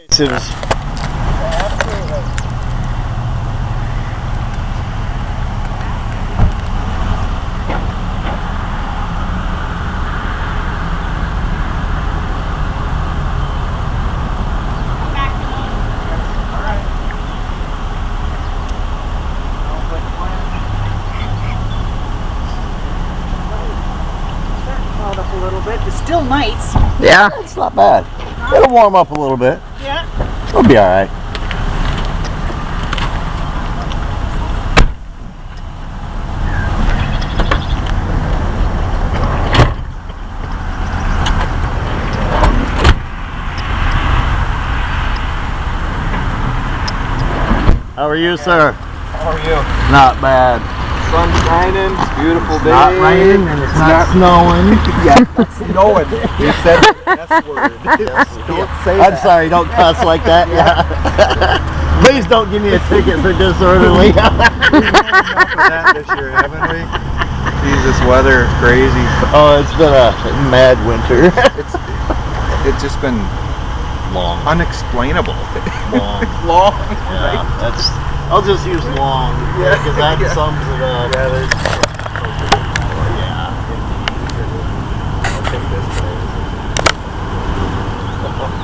Absolutely. A little bit. It's still nice. Yeah, it's not bad. It'll warm up a little bit. Yeah. It'll be all right. How are you, sir? How are you? Not bad. Sun's shining, it's a beautiful day. Not raining and it's not snowing. Yeah, it's snowing. You said the S word. Don't say I'm that. sorry, don't cuss like that. Yeah. Please don't give me a ticket for disorderly. We've had enough of that this year, haven't we? Geez, this weather is crazy. Oh, it's been a mad winter. It's just been Long. unexplainable. Long. Long. Yeah, that's. I'll just use long. Yeah, because that sums it up. Yeah, there's. Yeah. I'll take this place.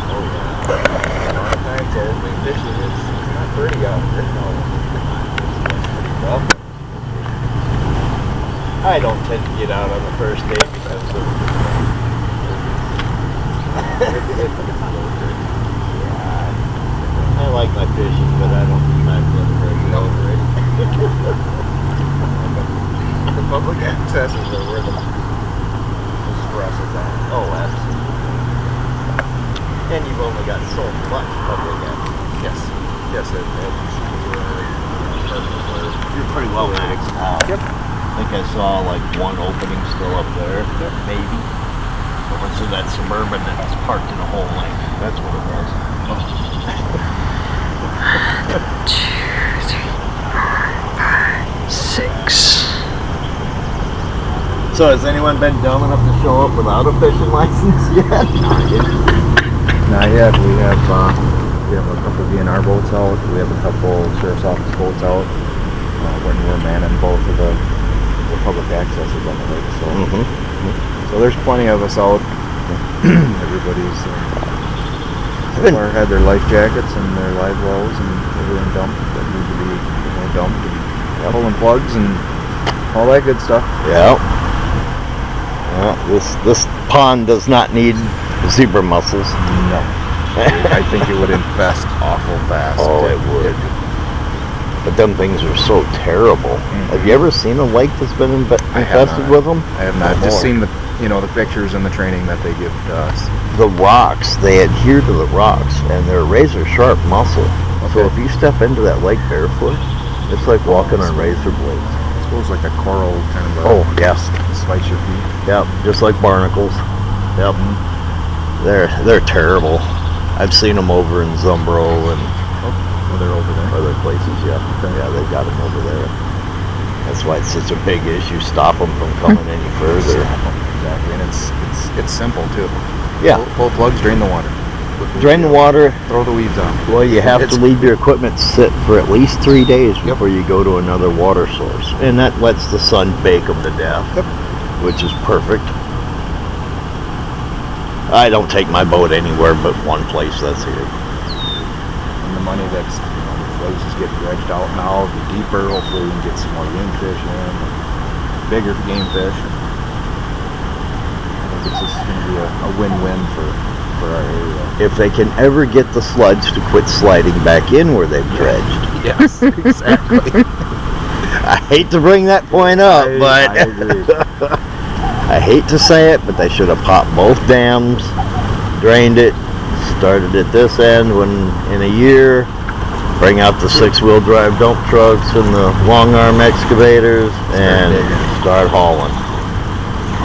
Oh yeah. A lot of times told me fishing it's not pretty out here. No. It's pretty rough. I don't tend to get out on the first day because of. I like my fishing, but I don't think I'm ever get over it. The public accesses are where the stress is at. Oh, absolutely. And you've only got so much public access. Yes. Yes, You're pretty well maxed out. Yep. I think I saw like one opening still up there. Yep. Maybe. So that Suburban that's parked in a whole lane. That's what it was. Oh. 1, 2, 3, 4, 5, 6. So has anyone been dumb enough to show up without a fishing license yet? Not yet. We have a couple DNR boats out. We have a couple Sheriff's Office boats out. When we're manning both of the public accesses on the lake. So, so there's plenty of us out. Everybody's had their life jackets and their live wells and everything dumped that need to be dumped, and pulling plugs and all that good stuff. Yeah. This pond does not need zebra mussels. No. I think it would infest awful fast. Oh, it would. But them things are so terrible. Have you ever seen a lake that's been infested with them? I have not. Just seen the pictures and the training that they give to us. The rocks, they adhere to the rocks, and they're razor sharp muscle. Okay. So if you step into that lake barefoot, it's like walking on razor blades. I suppose like a coral kind of. Oh yes. Slice your feet. Yep, just like barnacles. Yep. They're terrible. I've seen them over in Zumbro and They're over there. other places. Yeah, yeah, they've got them over there. That's why it's such a big issue. Stop them from coming any further. Exactly, and it's simple too. Yeah. Pull plugs, drain the water. Drain the water. Throw the weeds on. Well, you have to leave your equipment sit for at least 3 days before you go to another water source, and that lets the sun bake them to death, which is perfect. I don't take my boat anywhere but one place. That's here. And the money that's the floats just get dredged out now. The deeper, hopefully we can get some more game fish in, bigger game fish. I think it's just going to be a win-win for our area. If they can ever get the sludge to quit sliding back in where they've dredged. Yes, exactly. I hate to bring that point up, but I agree. I hate to say it, but they should have popped both dams, drained it, started at this end when in a year, bring out the 6-wheel drive dump trucks and the long arm excavators and start hauling.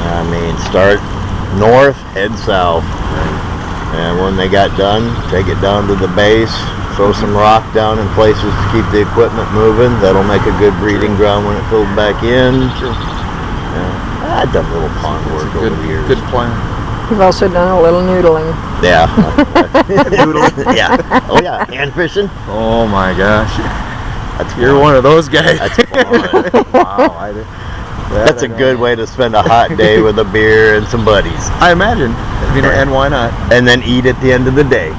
I mean, start north, head south. And when they got done, take it down to the base, throw some rock down in places to keep the equipment moving. That'll make a good breeding ground when it fills back in. Sure. Yeah. I've done little pond work over the years. Good plan. You've also done a little noodling. Yeah. Yeah. Oh yeah. Hand fishing. Oh my gosh. You're fun. one of those guys. That's fun. Wow. That's a good way to spend a hot day with a beer and some buddies. I imagine. I mean, and why not? And then eat at the end of the day.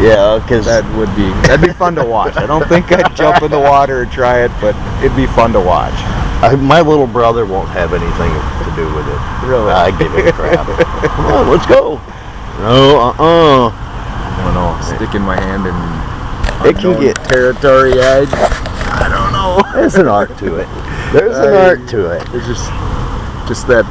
Yeah, because That'd be fun to watch. I don't think I'd jump in the water and try it, but it'd be fun to watch. my little brother won't have anything to do with it. Really? I give him crap. Come on, let's go. No, I don't know. Sticking my hand in It can unknown get territory. I don't know. There's an art to it. There's an art to it. It's just that.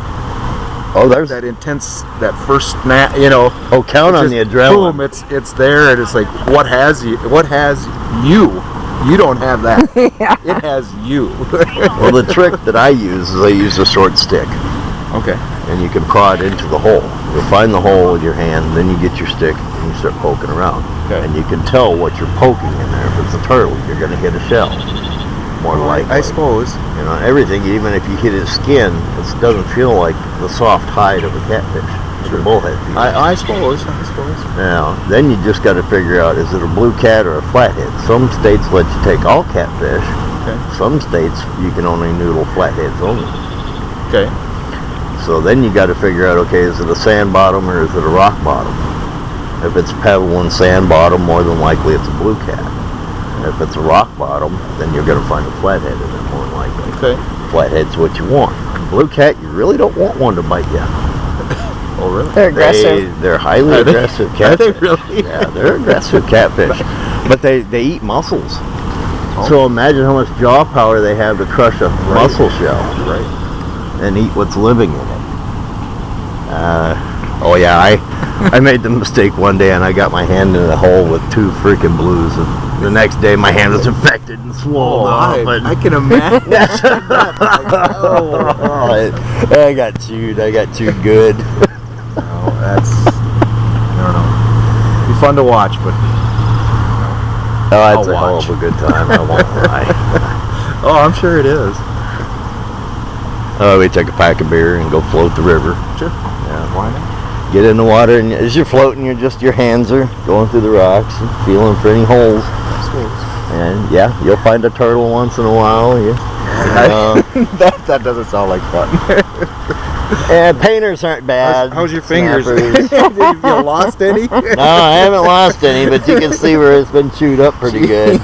Oh, there's that intense, that first snap, you know. Oh, count on the adrenaline. Boom! It's there, and it's like, what has you? What has you? You don't have that. Yeah. It has you. Well, the trick that I use is I use a short stick, Okay. and you can prod into the hole. You'll find the hole with your hand, then you get your stick and you start poking around. Okay. And you can tell what you're poking in there. If it's a turtle, you're going to hit a shell. More likely. I suppose. You know, everything, even if you hit his skin, it doesn't feel like the soft hide of a catfish. It's a bullhead piece. I suppose. Now, then you just got to figure out, is it a blue cat or a flathead? Some states let you take all catfish. Okay. Some states you can only noodle flatheads only. Okay. So then you got to figure out, okay, is it a sand bottom or is it a rock bottom? If it's pebble and sand bottom, more than likely it's a blue cat. If it's a rock bottom, then you're going to find a flathead in it, more than likely. Okay. Flathead's what you want. Blue cat, you really don't want one to bite you. Oh, really? They're aggressive. They're highly aggressive catfish. Are they really? Yeah, they're aggressive catfish. But they eat mussels. Oh. So imagine how much jaw power they have to crush a mussel shell. Right. And eat what's living in it. Oh yeah, I made the mistake one day and I got my hand in a hole with 2 freaking blues, and the next day my hand was infected and swollen up. I can imagine. I got chewed good. No, that's, I don't know. It'd be fun to watch, but Oh, it's I'll a hell watch. of a good time, I won't lie. oh, I'm sure it is. We take a pack of beer and go float the river. Sure. Yeah. Why not? Get in the water, and as you're floating, your hands are going through the rocks and feeling for any holes. I suppose. And yeah, you'll find a turtle once in a while. That doesn't sound like fun. And painters aren't bad. How's your fingers? Snappers. Have you lost any? No, I haven't lost any, but you can see where it's been chewed up pretty good.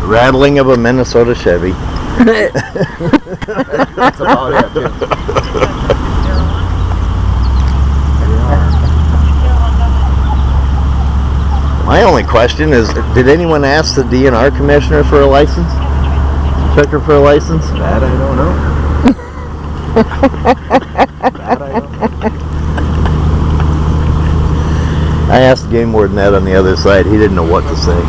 Rattling of a Minnesota Chevy. That's about it. My only question is, did anyone ask the DNR commissioner for a license? Checker for a license? That I don't know. That I don't know. I asked game warden that on the other side. He didn't know what to say.